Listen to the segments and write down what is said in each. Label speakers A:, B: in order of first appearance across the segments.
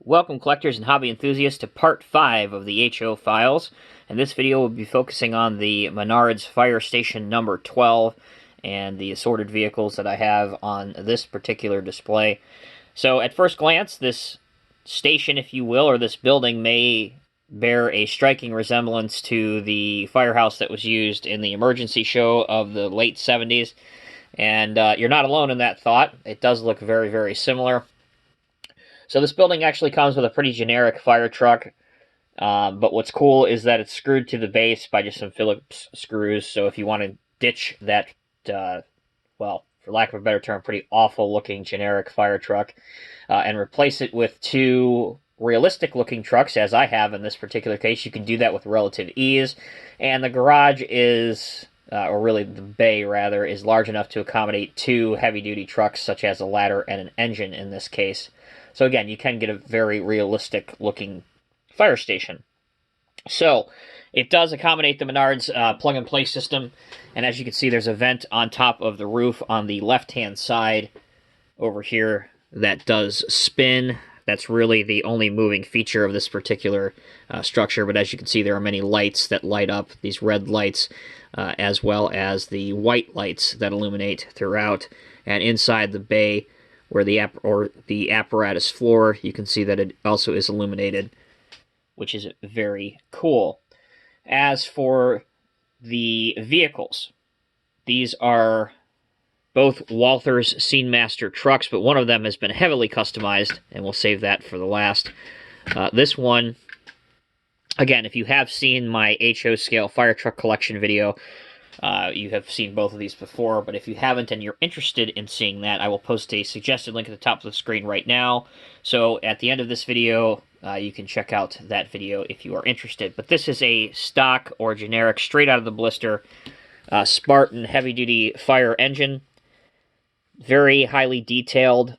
A: Welcome, collectors and hobby enthusiasts, to part 5 of the HO files. And this video will be focusing on the Menard's Fire Station number 12 and the assorted vehicles that I have on this particular display. So at first glance, this station, if you will, or this building may bear a striking resemblance to the firehouse that was used in the emergency show of the late 70s. And you're not alone in that thought. It does look very, very similar. So this building actually comes with a pretty generic fire truck, but what's cool is that it's screwed to the base by just some Phillips screws, so if you want to ditch that, well, for lack of a better term, pretty awful-looking generic fire truck, and replace it with two realistic-looking trucks, as I have in this particular case, you can do that with relative ease, and the garage is, or really the bay, rather, is large enough to accommodate two heavy-duty trucks, such as a ladder and an engine in this case. So again, you can get a very realistic-looking fire station. So it does accommodate the Menard's plug-and-play system, and as you can see, there's a vent on top of the roof on the left-hand side over here that does spin. That's really the only moving feature of this particular structure, but as you can see, there are many lights that light up, these red lights, as well as the white lights that illuminate throughout. And inside the bay, where the apparatus floor, you can see that it also is illuminated, which is very cool. As for the vehicles, these are both Walther's Scenemaster trucks, but one of them has been heavily customized, and we'll save that for the last. This one, again, if you have seen my HO scale fire truck collection video, you have seen both of these before, but if you haven't and you're interested in seeing that, I will post a suggested link at the top of the screen right now. So at the end of this video, you can check out that video if you are interested. But this is a stock or generic, straight out of the blister, Spartan heavy-duty fire engine. Very highly detailed.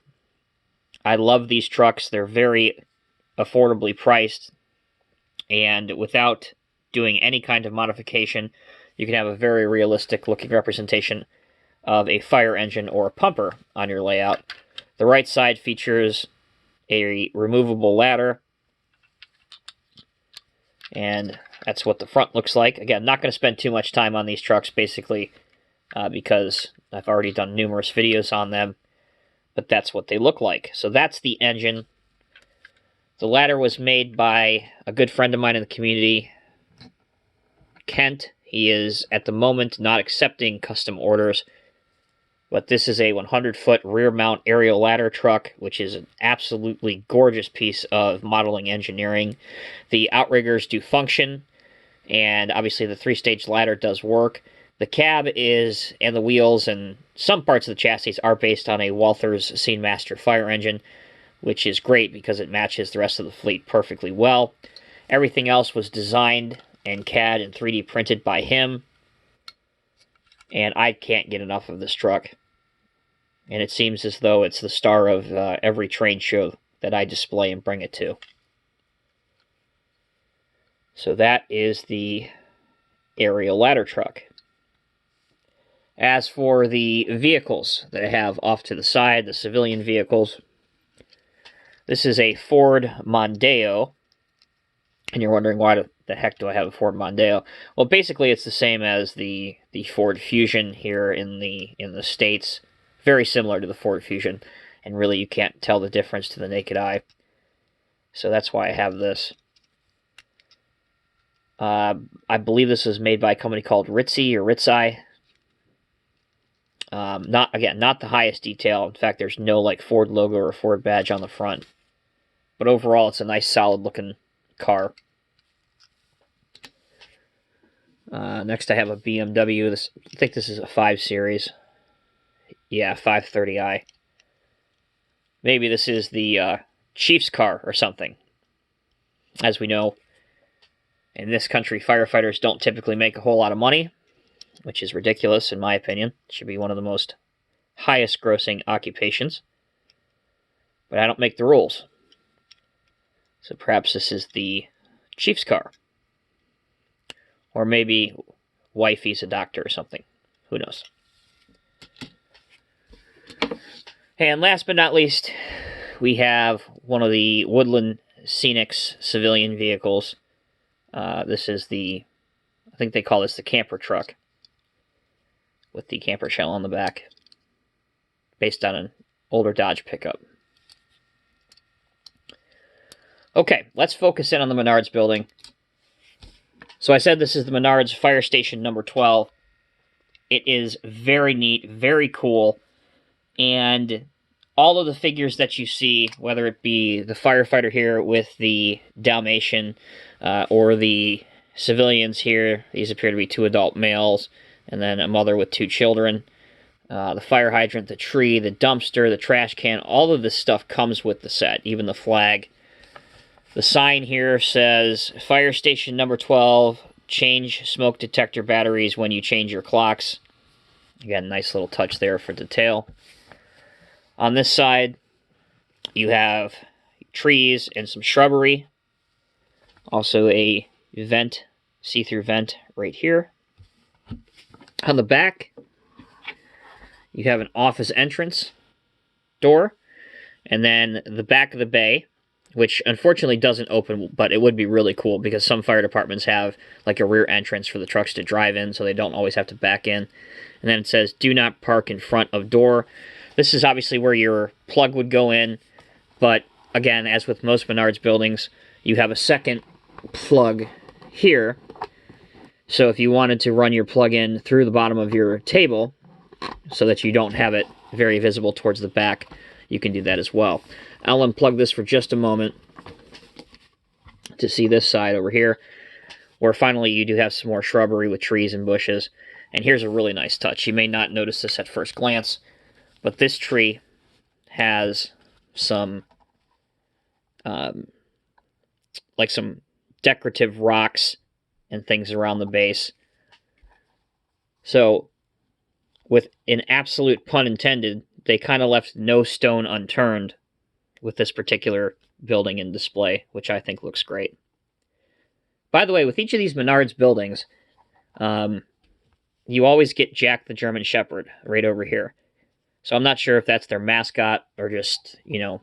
A: I love these trucks. They're very affordably priced, and without doing any kind of modification, you can have a very realistic-looking representation of a fire engine or a pumper on your layout. The right side features a removable ladder, and that's what the front looks like. Again, not going to spend too much time on these trucks, basically, because I've already done numerous videos on them, but that's what they look like. So that's the engine. The ladder was made by a good friend of mine in the community, Kent. He is, at the moment, not accepting custom orders, but this is a 100-foot rear-mount aerial ladder truck, which is an absolutely gorgeous piece of modeling engineering. The outriggers do function, and obviously the three-stage ladder does work. The cab is, and the wheels and some parts of the chassis are based on a Walther's Scenemaster fire engine, which is great because it matches the rest of the fleet perfectly well. Everything else was designed and CAD and 3D printed by him, and I can't get enough of this truck. And it seems as though it's the star of every train show that I display and bring it to. So that is the aerial ladder truck. As for the vehicles that I have off to the side, the civilian vehicles, this is a Ford Mondeo, and you're wondering why the heck do I have a Ford Mondeo? Well, basically it's the same as the Ford Fusion here in the States. Very similar to the Ford Fusion, and really you can't tell the difference to the naked eye. So that's why I have this. I believe this was made by a company called Ritzi. Not the highest detail. In fact, there's no like Ford logo or Ford badge on the front. But overall, it's a nice, solid-looking car. Next, I have a BMW. I think this is a 5 Series. Yeah, 530i. Maybe this is the Chief's car or something. As we know, in this country, firefighters don't typically make a whole lot of money, which is ridiculous in my opinion. It should be one of the most highest-grossing occupations. But I don't make the rules. So perhaps this is the Chief's car. Or maybe wifey's a doctor or something. Who knows? And last but not least, we have one of the Woodland Scenics civilian vehicles. This is I think they call this the camper truck, with the camper shell on the back, based on an older Dodge pickup. Okay, let's focus in on the Menards building. So I said this is the Menards Fire Station number 12. It is very neat, very cool, and all of the figures that you see, whether it be the firefighter here with the Dalmatian, or the civilians here, these appear to be 2 adult males, and then a mother with 2 children. The fire hydrant, the tree, the dumpster, the trash can, all of this stuff comes with the set, even the flag. The sign here says, Fire Station number 12, change smoke detector batteries when you change your clocks. Again, nice little touch there for detail. On this side, you have trees and some shrubbery. Also a vent, see-through vent right here. On the back, you have an office entrance door, and then the back of the bay, which unfortunately doesn't open, but it would be really cool because some fire departments have like a rear entrance for the trucks to drive in, so they don't always have to back in. And then it says, do not park in front of door. This is obviously where your plug would go in, but again, as with most Menards buildings, you have a second plug here. So if you wanted to run your plug in through the bottom of your table, so that you don't have it very visible towards the back, you can do that as well. I'll unplug this for just a moment to see this side over here, where finally you do have some more shrubbery with trees and bushes. And here's a really nice touch. You may not notice this at first glance, but this tree has some, like some decorative rocks and things around the base. So, with an absolute pun intended, they kind of left no stone unturned with this particular building and display, which I think looks great. By the way, with each of these Menards buildings, you always get Jack the German Shepherd right over here. So I'm not sure if that's their mascot or just, you know,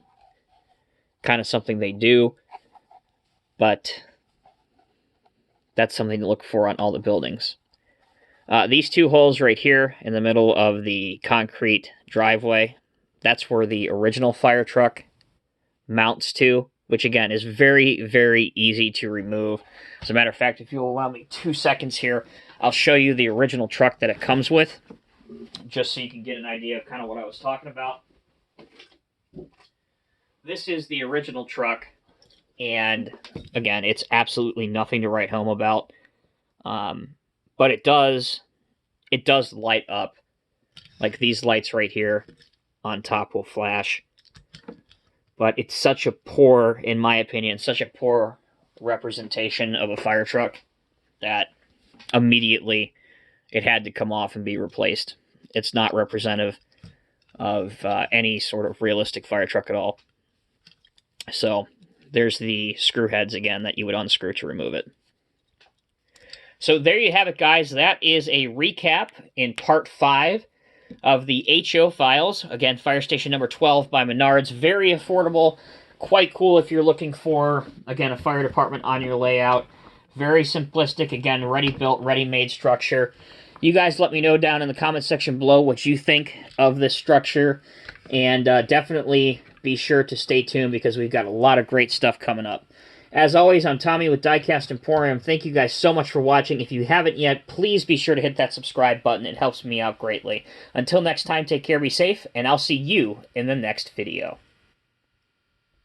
A: kind of something they do, but that's something to look for on all the buildings. These 2 holes right here in the middle of the concrete driveway, that's where the original fire truck mounts to, which again is very, very easy to remove. As a matter of fact, if you'll allow me 2 seconds here, I'll show you the original truck that it comes with, just so you can get an idea of kind of what I was talking about. This is the original truck, and again, it's absolutely nothing to write home about. But it does light up. Like these lights right here on top will flash. But it's such a poor, in my opinion, such a poor representation of a fire truck that immediately it had to come off and be replaced. It's not representative of any sort of realistic fire truck at all. So there's the screw heads again that you would unscrew to remove it. So there you have it, guys. That is a recap in part 5 of the HO files. Again, Fire Station number 12 by Menards. Very affordable. Quite cool if you're looking for, again, a fire department on your layout. Very simplistic. Again, ready-built, ready-made structure. You guys let me know down in the comment section below what you think of this structure. And definitely be sure to stay tuned because we've got a lot of great stuff coming up. As always, I'm Tommy with Diecast Emporium. Thank you guys so much for watching. If you haven't yet, please be sure to hit that subscribe button. It helps me out greatly. Until next time, take care, be safe, and I'll see you in the next video.